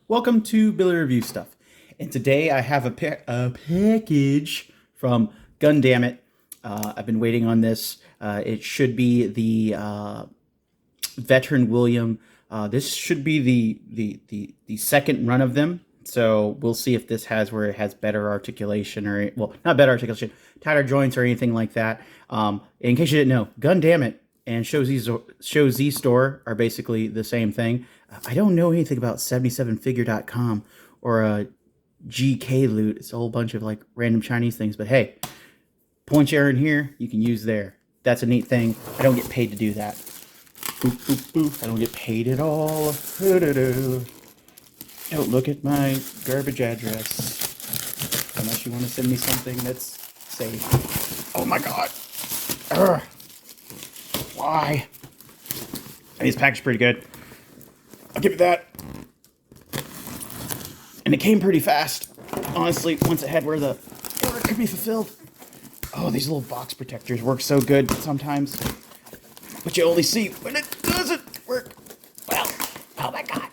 Welcome to Billy Review Stuff. And today I have a package from Gundamn. I've been waiting on this. It should be the Veteran William. This should be the second run of them. So we'll see if this has where it has better articulation or, well, not better articulation, tighter joints or anything like that. In case you didn't know, Gundamn and Show Z Store are basically the same thing. I don't know anything about 77figure.com or GK Loot. It's a whole bunch of like random Chinese things. But hey, points you earn here, you can use there. That's a neat thing. I don't get paid to do that. Boop, boop, boop. I don't get paid at all. Don't look at my garbage address. Unless you want to send me something that's safe. Oh my god. Urgh. Why? I mean, this package is pretty good. I'll give it that. And it came pretty fast, honestly, once it had where it could be fulfilled. Oh, these little box protectors work so good sometimes. But you only see when it doesn't work well. Oh my god.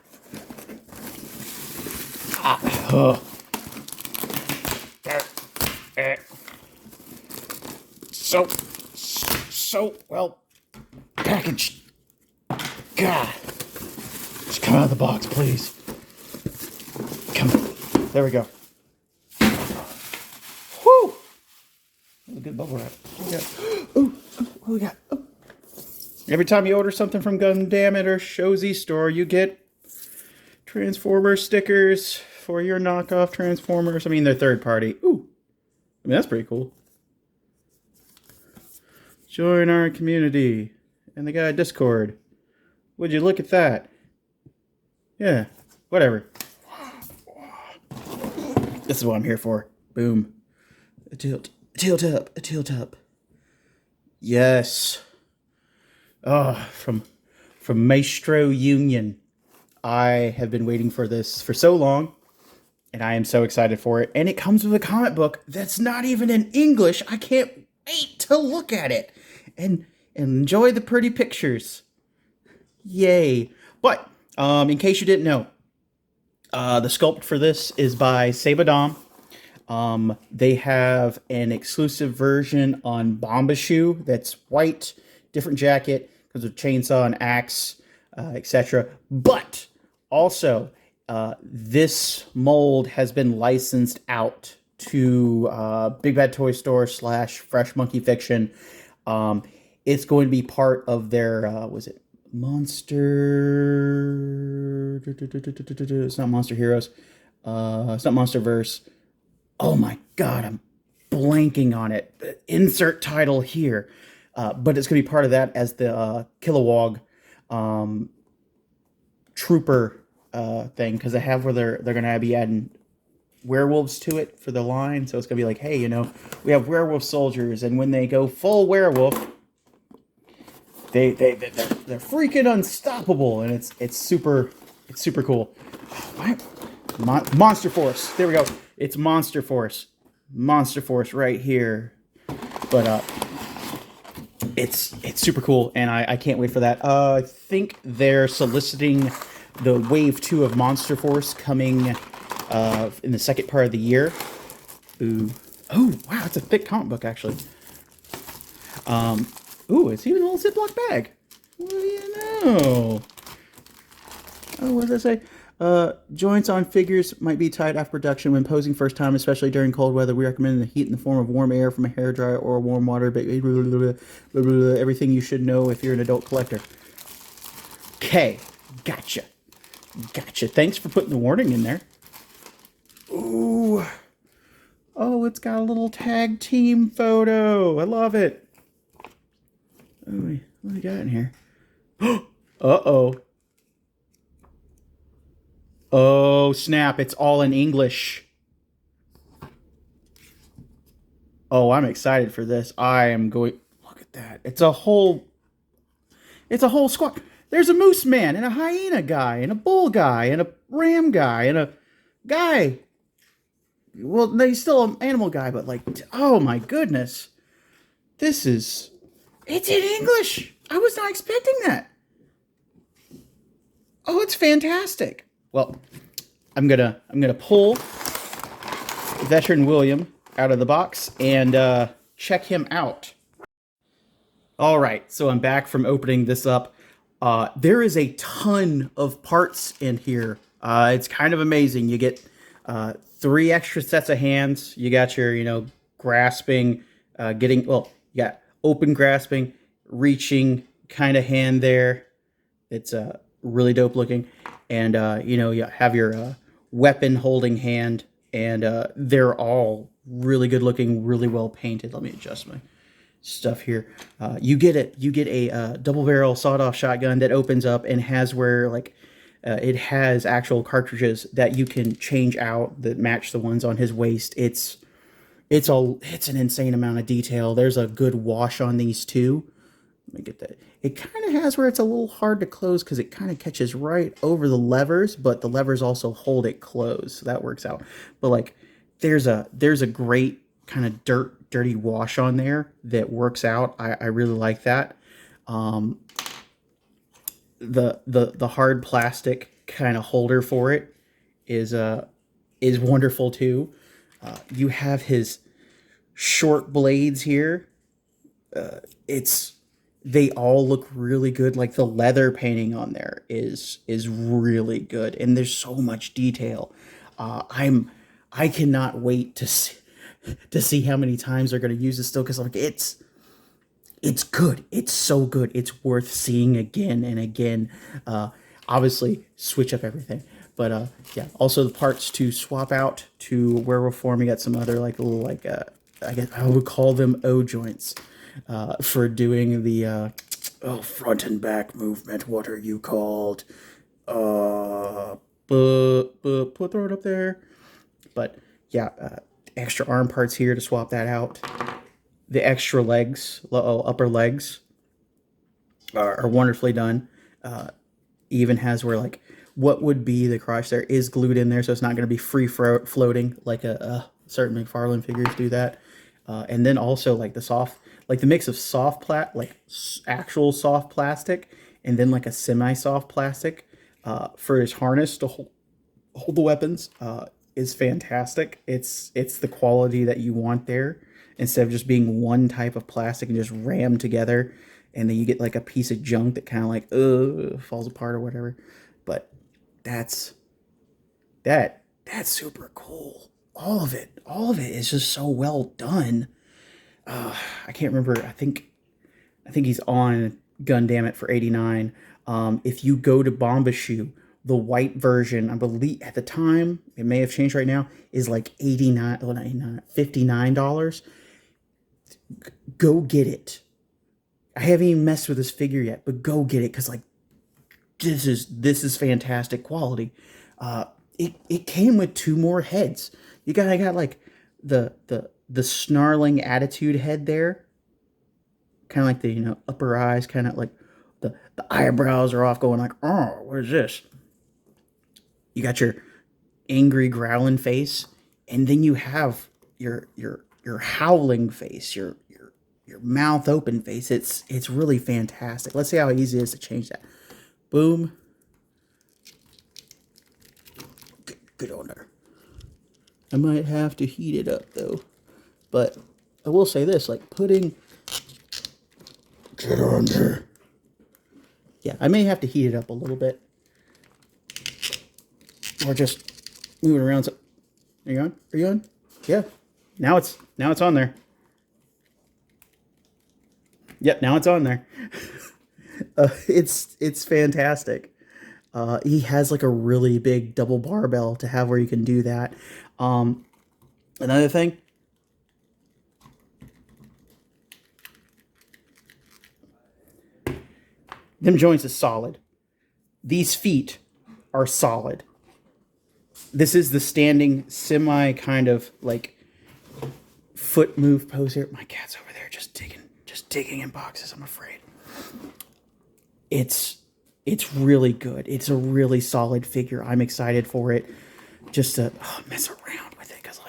So well packaged. God. Just come out of the box, please. Come on. There we go. Whew. That was a good bubble wrap. What we got? Ooh, what we got? Ooh. Every time you order something from Gundamn or Show Z Store, you get Transformer stickers for your knockoff Transformers. I mean, they're third party. Ooh. I mean, that's pretty cool. Join our community. And they got a Discord. Would you look at that? Yeah, whatever. This is what I'm here for. Boom. A tilt up. Yes. Oh, from Maestro Union. I have been waiting for this for so long, and I am so excited for it. And it comes with a comic book that's not even in English. I can't wait to look at it and enjoy the pretty pictures. Yay. But, in case you didn't know, the sculpt for this is by Sabadom. They have an exclusive version on Bombashu that's white, different jacket, because of chainsaw and axe, etc. But also, this mold has been licensed out to Big Bad Toy Store / Fresh Monkey Fiction. It's going to be part of their, was it Monster? It's not Monster Heroes. It's not Monsterverse. Oh my god, I'm blanking on it. Insert title here. But it's going to be part of that as the Kilowog Trooper thing, because they have where they're going to be adding werewolves to it for the line. So it's going to be like, hey, you know, we have werewolf soldiers, and when they go full werewolf, they're freaking unstoppable, and it's super cool. Monster Force. There we go. It's Monster Force. Monster Force right here. But it's super cool, and I can't wait for that. I think they're soliciting the Wave 2 of Monster Force coming in the second part of the year. Ooh. Oh, wow, it's a thick comic book, actually. Ooh, it's even a little Ziploc bag. What do you know? Oh, what does that say? Joints on figures might be tight after production when posing first time, especially during cold weather. We recommend the heat in the form of warm air from a hairdryer or warm water. Everything you should know if you're an adult collector. Okay, gotcha. Thanks for putting the warning in there. Ooh. Oh, it's got a little tag team photo. I love it. What do we got in here? Uh-oh. Oh, snap. It's all in English. Oh, I'm excited for this. I am going... Look at that. It's a whole squad. There's a moose man and a hyena guy and a bull guy and a ram guy and a guy. Well, he's still an animal guy, but like, oh my goodness. This is... It's in English. I was not expecting that. Oh, it's fantastic. Well, I'm gonna pull Veteran William out of the box and check him out. All right, so I'm back from opening this up. There is a ton of parts in here. It's kind of amazing. You get 3 extra sets of hands. You got your, grasping, you got open grasping, reaching kind of hand there. It's really dope looking. And, you have your weapon holding hand, and they're all really good looking, really well painted. Let me adjust my stuff here. You get a double barrel sawed-off shotgun that opens up and has where it has actual cartridges that you can change out that match the ones on his waist. It's an insane amount of detail. There's a good wash on these too. Let me get that. It kind of has where it's a little hard to close because it kind of catches right over the levers, but the levers also hold it closed, so that works out. But there's a great kind of dirty wash on there that works out. I really like that. The hard plastic kind of holder for it is wonderful too. You have his short blades here. They all look really good. Like the leather painting on there is really good, and there's so much detail. I cannot wait to see how many times they're going to use this still, because it's good. It's so good. It's worth seeing again and again. Obviously, switch up everything. But yeah, also the parts to swap out to werewolf form. You got some other little I guess I would call them O joints for doing the front and back movement. What are you called? Throw it up there. But yeah, extra arm parts here to swap that out. The extra legs, upper legs, are wonderfully done. Even has where what would be the crotch there is glued in there, so it's not going to be free floating like certain McFarlane figures do that. And then also the mix of actual soft plastic, and then a semi-soft plastic for his harness to hold the weapons is fantastic. It's the quality that you want there, instead of just being one type of plastic and just rammed together, and then you get a piece of junk that kind of falls apart or whatever. But that's super cool. All of it is just so well done. I can't remember. I think he's on Gundam for 89. If you go to Bombashu, the white version, I believe at the time, it may have changed right now, is $59. Go get it. I haven't even messed with this figure yet, but go get it, because this is fantastic quality. It came with 2 more heads. I got the snarling attitude head there, kind of the upper eyes, kind of the eyebrows are off, going oh, what is this? You got your angry growling face, and then you have your howling face, your mouth open face. It's really fantastic. Let's see how easy it is to change that. Boom. Good on there. I might have to heat it up though, but I will say this: get on there. Yeah, I may have to heat it up a little bit, or just move it around. So, are you on? Are you on? Yeah. Now it's on there. Yep, now it's on there. It's fantastic. He has a really big double barbell to have where you can do that. Another thing, them joints is solid. These feet are solid. This is the standing semi kind of foot move pose here. My cat's over there just digging in boxes, I'm afraid. It's really good. It's a really solid figure. I'm excited for it. Just to mess around with it, because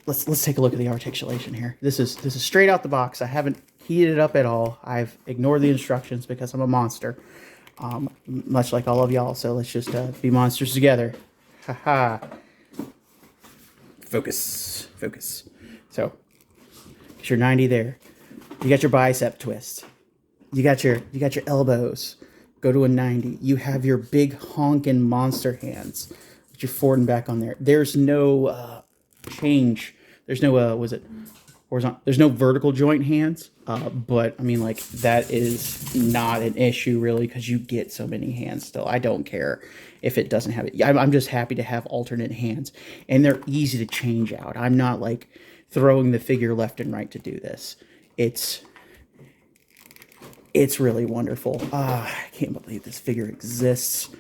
let's take a look at the articulation here. This is straight out the box. I haven't heated it up at all. I've ignored the instructions because I'm a monster, much like all of y'all. So let's just be monsters together. Haha. Focus. Focus. So, get your 90 there. You got your bicep twist. You got your elbows. Go to a 90. You have your big honking monster hands. With your forward and back on there. There's no change. There's no was it horizontal? There's no vertical joint hands. But I mean, like, that is not an issue really, because you get so many hands still. I don't care if it doesn't have it. I'm just happy to have alternate hands, and they're easy to change out. I'm not like throwing the figure left and right to do this. It's really wonderful. I can't believe this figure exists.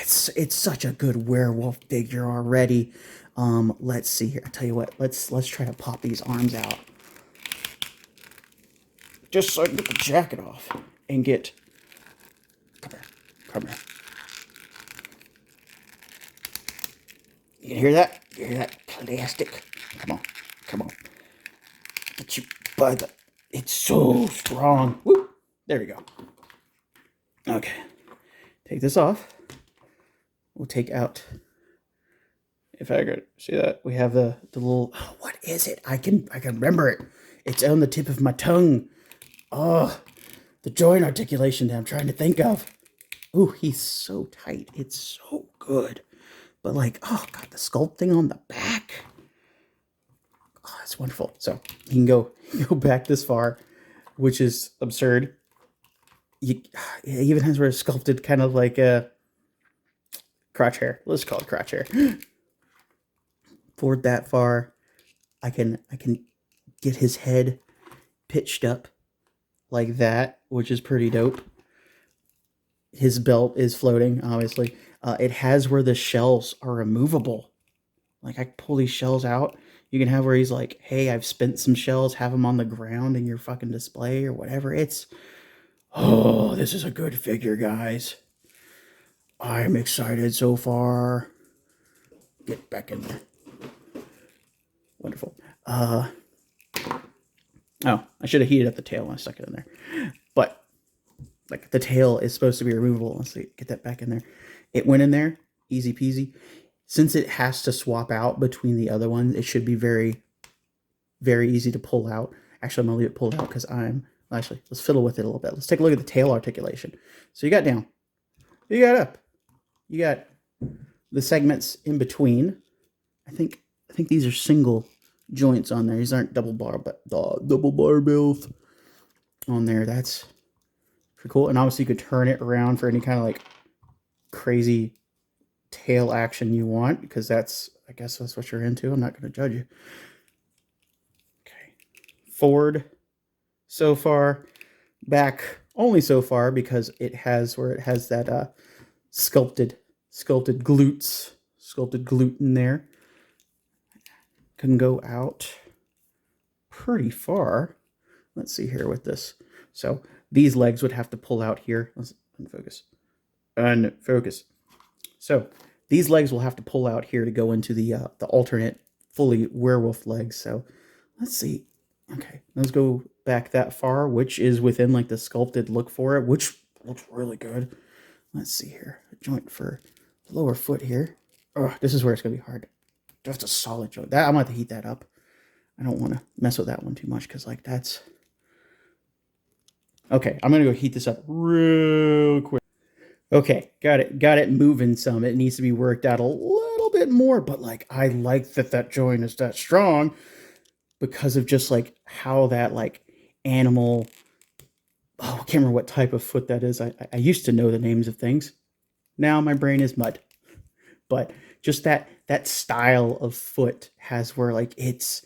It's such a good werewolf figure already. Let's see here. I tell you what. Let's try to pop these arms out, just so I can get the jacket off and get. Come here. Come here. You hear that? You hear that plastic? Come on. Come on. Get you by the. It's so strong. Woo! There we go. Okay. Take this off. We'll take out. If I could see that, we have the little. Oh, what is it? I can remember it. It's on the tip of my tongue. Oh, the joint articulation that I'm trying to think of. Ooh, he's so tight. It's so good. But like, oh god, the sculpting on the back. Oh, that's wonderful. So you can go back this far, which is absurd. It even has where it's sculpted kind of like a crotch hair. Let's call it crotch hair. Forward that far. I can get his head pitched up like that, which is pretty dope. His belt is floating, obviously. It has where the shells are removable. Like, I pull these shells out. You can have where he's like, hey, I've spent some shells, have them on the ground in your fucking display or whatever. Oh, this is a good figure, guys. I'm excited so far. Get back in there. Wonderful. Oh, I should have heated up the tail when I stuck it in there. But, like, the tail is supposed to be removable. Let's see, get that back in there. It went in there, easy peasy. Since it has to swap out between the other ones, it should be very, very easy to pull out. Actually, I'm going to leave it pulled out because actually, let's fiddle with it a little bit. Let's take a look at the tail articulation. So you got down. You got up. You got the segments in between. I think these are single joints on there. These aren't double barbells on there. That's pretty cool. And obviously you could turn it around for any kind of like crazy tail action you want, because I guess that's what you're into. I'm not going to judge you. Okay. Forward so far, back only so far, because it has that sculpted glute in there. Can go out pretty far. Let's see here with this. So these legs would have to pull out here. Let's unfocus. So these legs will have to pull out here to go into the alternate fully werewolf legs. So let's see. Okay, let's go back that far, which is within like the sculpted look for it, which looks really good. Let's see here. A joint for the lower foot here. Oh, this is where it's gonna be hard. That's a solid joint. I'm gonna have to heat that up. I don't want to mess with that one too much, because like that's okay. I'm gonna go heat this up real quick. Okay, got it moving some. It needs to be worked out a little bit more, but like I like that joint is that strong because of just like how that like animal. Oh, I can't remember what type of foot that is. I used to know the names of things. Now my brain is mud. But just that style of foot has where like it's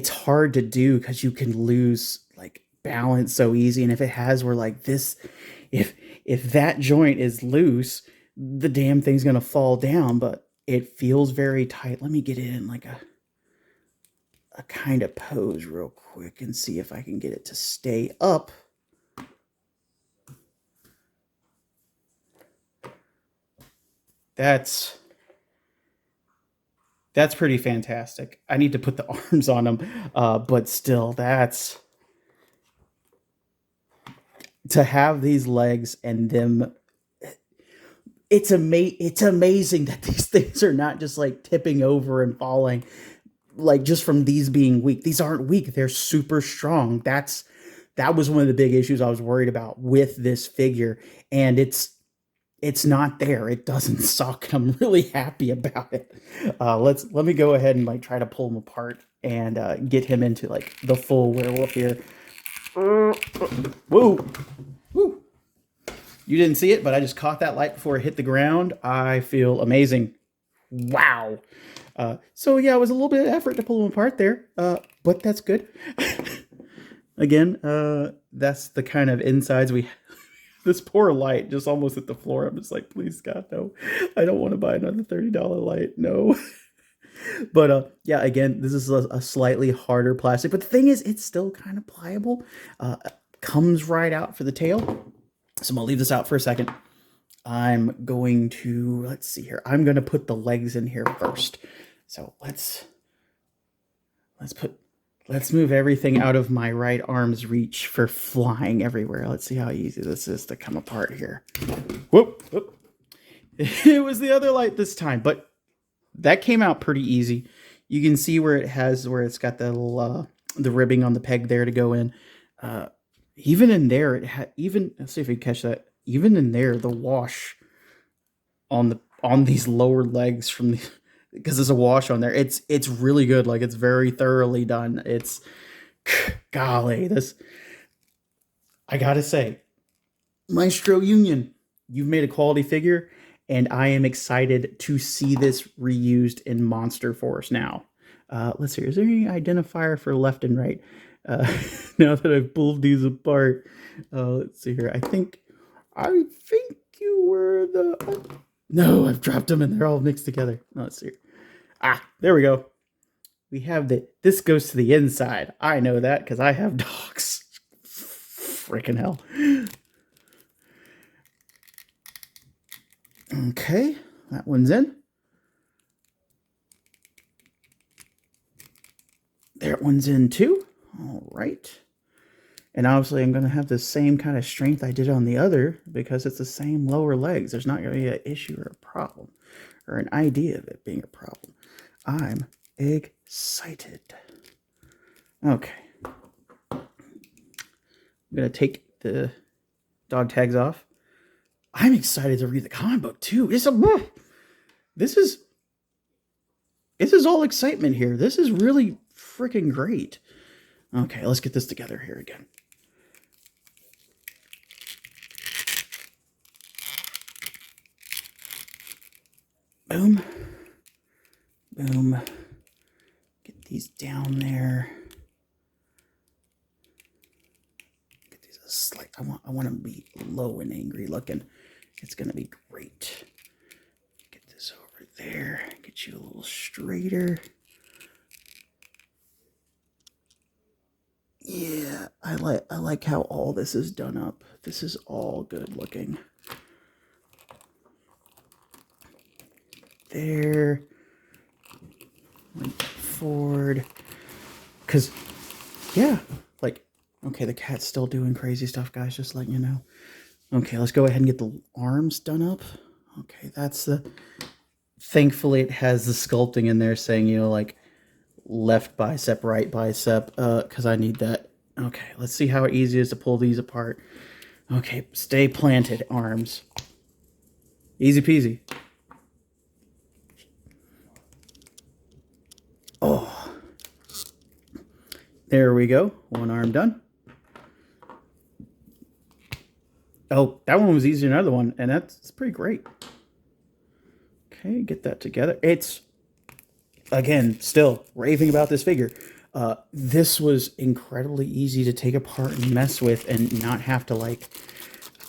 hard to do because you can lose like balance so easy. And if it has where like this, if that joint is loose, the damn thing's gonna fall down. But it feels very tight. Let me get it in like a kind of pose real quick and see if I can get it to stay up. That's pretty fantastic. I need to put the arms on them, but still, that's to have these legs and them. it's amazing that these things are not just like tipping over and falling, like just from these being weak. These aren't weak, they're super strong. That was one of the big issues I was worried about with this figure, and it's not there. It doesn't suck. I'm really happy about it. Let me go ahead and like try to pull him apart and get him into like the full werewolf here. Whoa, woo! You didn't see it, but I just caught that light before it hit the ground. I feel amazing. Wow. So yeah, it was a little bit of effort to pull him apart there, but that's good. Again, that's the kind of insides we. This poor light just almost hit the floor. I'm just like, please, God, no. I don't want to buy another $30 light. No. But yeah, again, this is a slightly harder plastic. But the thing is, it's still kind of pliable. Comes right out for the tail. So I'm going to leave this out for a second. I'm going to, let's see here. I'm going to put the legs in here first. So let's move everything out of my right arm's reach for flying everywhere. Let's see how easy this is to come apart here. Whoop, whoop. It was the other light this time, but that came out pretty easy. You can see where it's got the little, the ribbing on the peg there to go in. Even in there, let's see if you catch that. Even in there, the wash on these lower legs from the, because there's a wash on there. It's really good. Like, it's very thoroughly done. It's, golly, I gotta say, Maestro Union, you've made a quality figure, and I am excited to see this reused in Monster Force now. Let's see, is there any identifier for left and right? Now that I've pulled these apart, let's see here. I think you were the... No, I've dropped them and they're all mixed together. No, let's see. There we go. We have this goes to the inside. I know that because I have dogs. Freaking hell. Okay, that one's in. That one's in too. All right. And obviously I'm going to have the same kind of strength I did on the other because it's the same lower legs. There's not going to be an issue or a problem or an idea of it being a problem. I'm excited. Okay. I'm going to take the dog tags off. I'm excited to read the comic book too. This is all excitement here. This is really freaking great. Okay, let's get this together here again. Boom. Boom. Get these down there. Get these a slight. I want to be low and angry looking. It's gonna be great. Get this over there. Get you a little straighter. Yeah, I like how all this is done up. This is all good looking. There. Went forward. Because, yeah, like, okay, the cat's still doing crazy stuff, guys, just letting you know. Okay, let's go ahead and get the arms done up. Okay, that's the... Thankfully, it has the sculpting in there saying, you know, like, left bicep, right bicep, because I need that. Okay, let's see how easy it is to pull these apart. Okay, stay planted, arms. Easy peasy. Oh. There we go. One arm done. Oh, that one was easier than another one, and that's pretty great. Okay, get that together. It's, again, still raving about this figure. This was incredibly easy to take apart and mess with and not have to, like...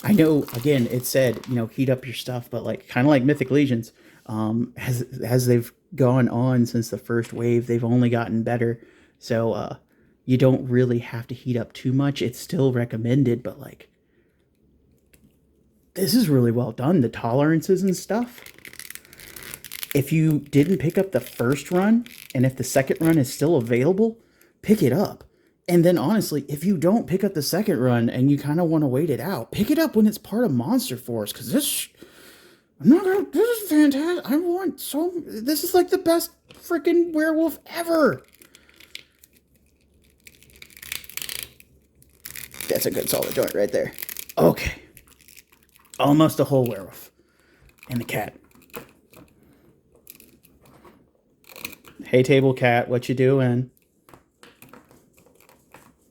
I know, again, it said, you know, heat up your stuff, but, like, kind of like Mythic Legions, as they've gone on since the first wave, they've only gotten better. So, you don't really have to heat up too much. It's still recommended, but, like... This is really well done. The tolerances and stuff. If you didn't pick up the first run, and if the second run is still available, pick it up. And then honestly, if you don't pick up the second run and you kind of want to wait it out, pick it up when it's part of Monster Force, because this... I'm not gonna. This is fantastic. This is like the best freaking werewolf ever. That's a good solid joint right there. Okay. Almost a whole werewolf. And the cat. Hey, table cat, what you doing?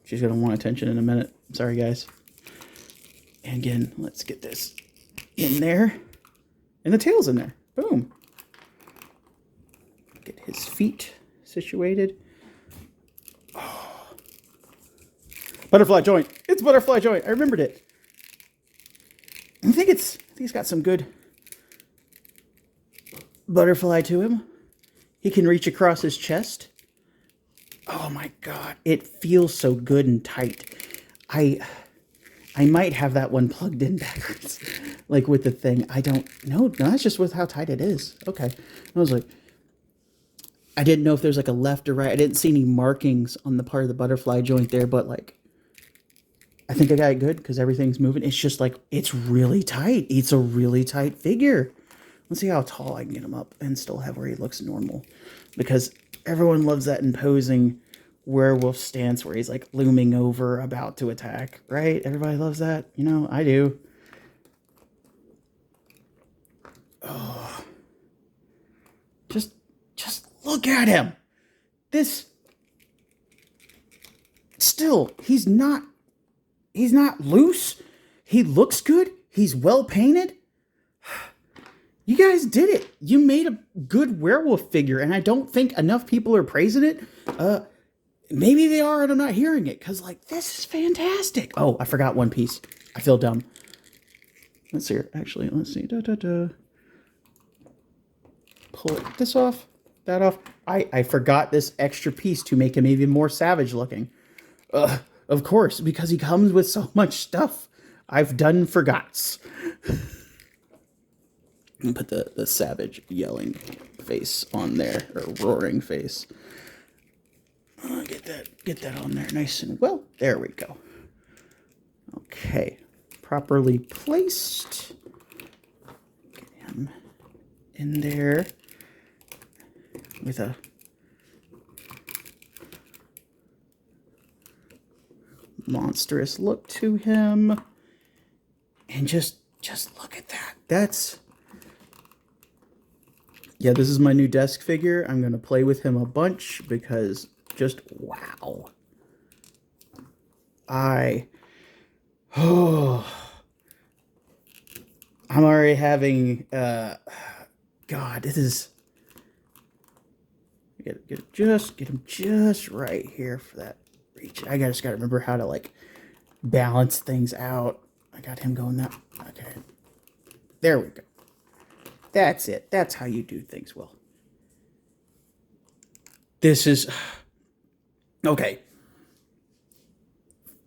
She's going to want attention in a minute. Sorry, guys. And again, let's get this in there. And the tail's in there. Boom. Get his feet situated. Oh. Butterfly joint. It's butterfly joint. I remembered it. I think he's got some good butterfly to him. He can reach across his chest. Oh my God. It feels so good and tight. I might have that one plugged in backwards. Like with the thing. I don't know. No, that's just with how tight it is. Okay. I was like, I didn't know if there's like a left or right. I didn't see any markings on the part of the butterfly joint there, but like, I think I got it good because everything's moving. It's just like, it's really tight. It's a really tight figure. Let's see how tall I can get him up and still have where he looks normal. Because everyone loves that imposing werewolf stance where he's like looming over, about to attack, right? Everybody loves that. You know, I do. Oh. Just look at him. Still, he's not loose. He looks good. He's well painted. You guys did it. You made a good werewolf figure, and I don't think enough people are praising it. Maybe they are, and I'm not hearing it, because, like, this is fantastic. Oh, I forgot one piece. I feel dumb. Let's see here. Actually, let's see. Pull this off, that off. I forgot this extra piece to make him even more savage looking. Of course, because he comes with so much stuff. I've done forgots. Put the savage yelling face on there, or roaring face. Get that on there nice and well. There we go. Okay, properly placed. Get him in there with a monstrous look to him. And just look at that. Yeah, this is my new desk figure. I'm going to play with him a bunch because just wow. I'm already having, God, this is, get him just right here for that reach. I just got to remember how to like balance things out. I got him going that, okay. There we go. That's it. That's how you do things well. This is... Okay.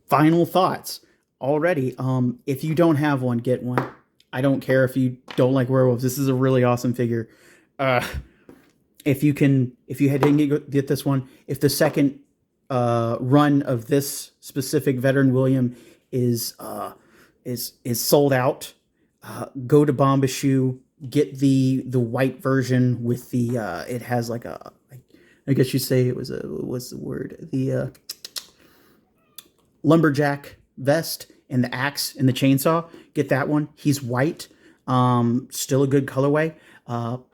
Final thoughts. Already, if you don't have one, get one. I don't care if you don't like werewolves. This is a really awesome figure. If you didn't get this one, if the second run of this specific Veteran William is sold out, go to Bombashoe. Get the white version with the it has like a, I guess you say it was a, what's the word, the lumberjack vest and the axe and the chainsaw. Get that one. He's white, still a good colorway.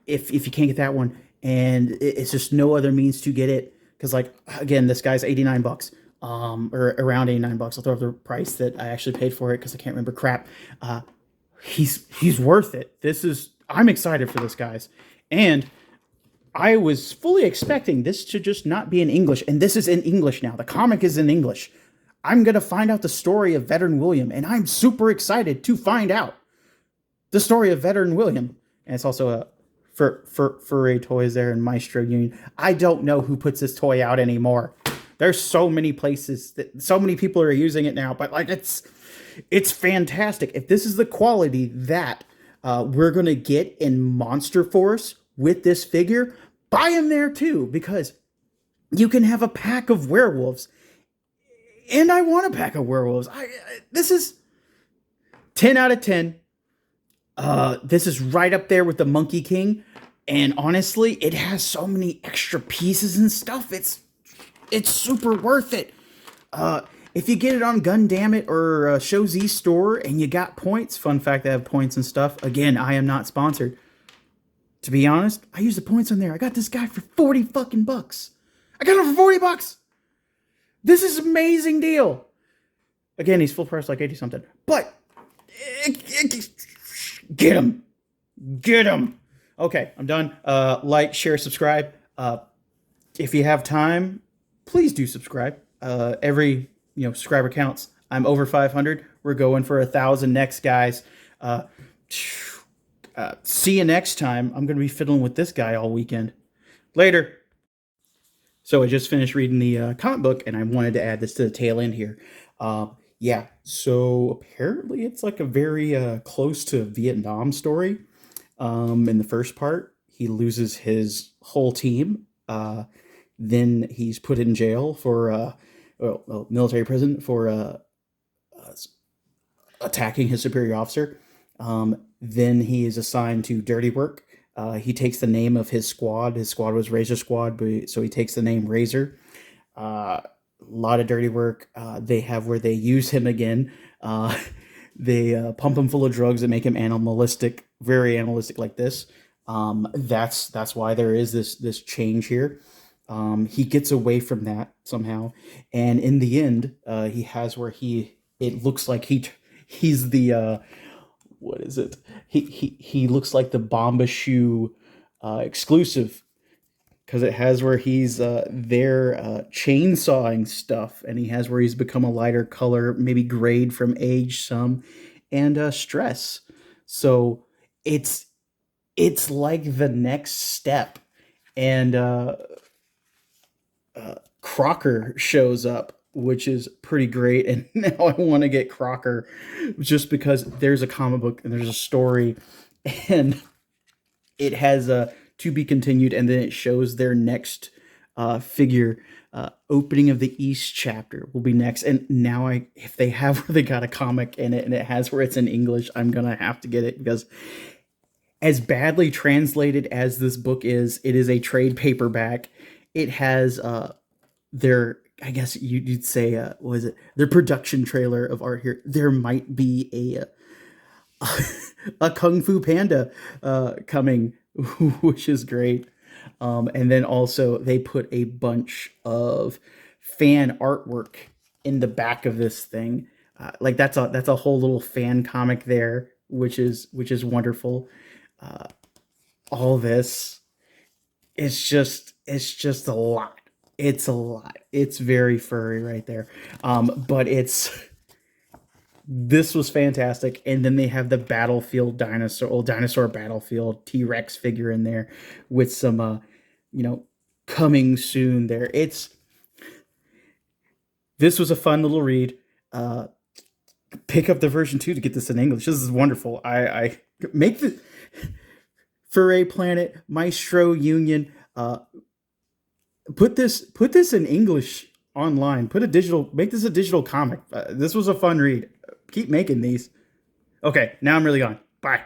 If you can't get that one, and it's just no other means to get it, because like again, this guy's $89 or around $89. I'll throw up the price that I actually paid for it because I can't remember crap. He's worth it. I'm excited for this, guys. And I was fully expecting this to just not be in English. And this is in English now. The comic is in English. I'm going to find out the story of Veteran William. And I'm super excited to find out the story of Veteran William. And it's also a FuRay toys there in Maestro Union. I don't know who puts this toy out anymore. There's so many places that so many people are using it now. But like it's fantastic. If this is the quality that we're going to get in Monster Force with this figure, buy him there too, because you can have a pack of werewolves. And I want a pack of werewolves. This is 10 out of 10. This is right up there with the Monkey King, and honestly, it has so many extra pieces and stuff. It's super worth it. If you get it on Gundamit or Show Z store and you got points, fun fact, they have points and stuff. Again, I am not sponsored. To be honest, I use the points on there. I got this guy for 40 fucking bucks. I got him for 40 bucks. This is an amazing deal. Again, he's full price like 80 something. But get him. Get him. Okay, I'm done. Like, share, subscribe. If you have time, please do subscribe. Every subscriber counts. I'm over 500. We're going for 1,000 next, guys. See you next time. I'm going to be fiddling with this guy all weekend. Later. So I just finished reading the comic book, and I wanted to add this to the tail end here. Yeah, so apparently it's like a very close to Vietnam story. In the first part, he loses his whole team. Then he's put in jail for, military prison for attacking his superior officer. Then he is assigned to dirty work. He takes the name of his squad. His squad was Razor Squad, so he takes the name Razor. A lot of dirty work. They have where they use him again. They pump him full of drugs that make him animalistic, very animalistic like this. That's why there is this change here. He gets away from that somehow, and in the end, he has where it looks like he's the what is it? He looks like the Bomba Shoe exclusive, because it has where he's there chainsawing stuff, and he has where he's become a lighter color, maybe grayed from age some, and stress. So it's like the next step, and Crocker shows up, which is pretty great. And now I want to get Crocker just because there's a comic book and there's a story, and it has a to be continued, and then it shows their next figure. Opening of the East chapter will be next, and now if they have where they got a comic in it and it has where it's in English, I'm gonna have to get it, because as badly translated as this book is, it is a trade paperback. It has their, I guess you'd say, what is it? Their production trailer of art here. There might be a Kung Fu Panda coming, which is great. And then also they put a bunch of fan artwork in the back of this thing. Like that's a whole little fan comic there, which is wonderful. All this, it's just a lot. It's a lot. It's very furry right there. But this was fantastic. And then they have the Battlefield dinosaur Battlefield T-Rex figure in there with some, coming soon there. This was a fun little read. Pick up the version 2 to get this in English. This is wonderful. I make the FuRay Planet, Maestro Union, put this in English online. Make this a digital comic. This was a fun read. Keep making these. Okay, now I'm really gone. Bye.